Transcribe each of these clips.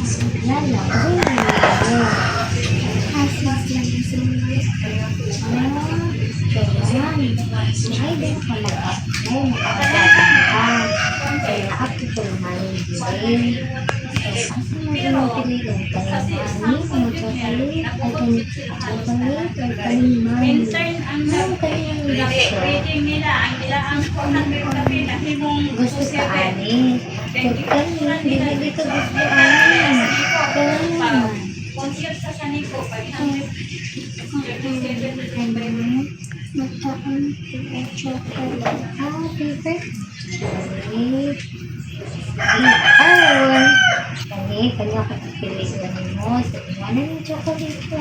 Lala, ay, din ka mag-apply, makakapagpapag ka. Kaya ako tulungan din. Kasi mag-inutiligan ka naman. Magpapalit, ay kanin mami. Anong kanyang gusto ka ani? Kaya kanin, hindi ka gusto ani. Kaya naman. Magtaan ko chocolate. Favorite? Chocolate. Ayun. Kanya ka pipiliin mo. So, iwanan yung chocolate ko.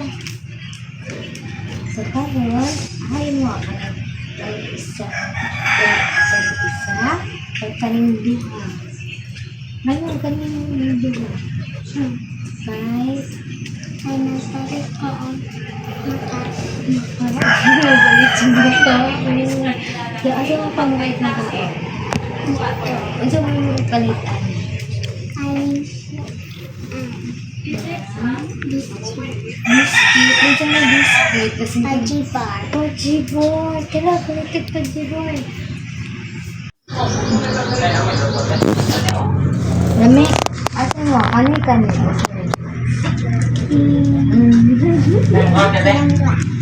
So, karon, ay mo ako ng isa. Kaya kaning duha. Ngayon, kaning duha. Five. Ay, nasalit ko ang balik sila ko. Yung asa mo pang-right na ko. Asa mo palitan? Ay, biscuit. Asa mo biscuit? Pajibar. Pajibar. Kailan kulitit pajibar. Lami, asa mo? Ano yung kanina?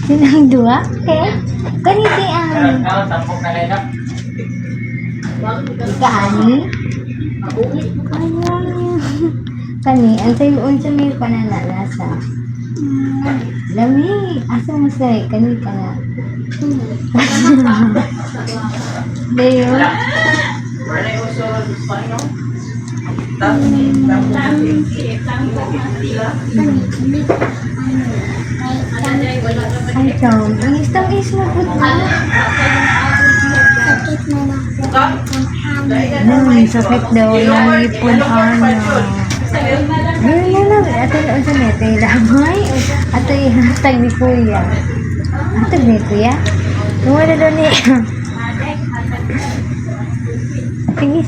Sinang dua? Okay. Ganiti ang kaani? Kani, ang sayoon sa may pananalasa. Lami, asa mo say? Kani ka na. Dayo? Ay, Tom. Ang istang-is mo po na. Sakit na na. Sakit daw. Yung ipon ano. Ayun na lang. Ato na sa nete. Lamay. Ato yung hatag ni Kuya. Hatag ni Kuya? Wala daw ni. Tingis.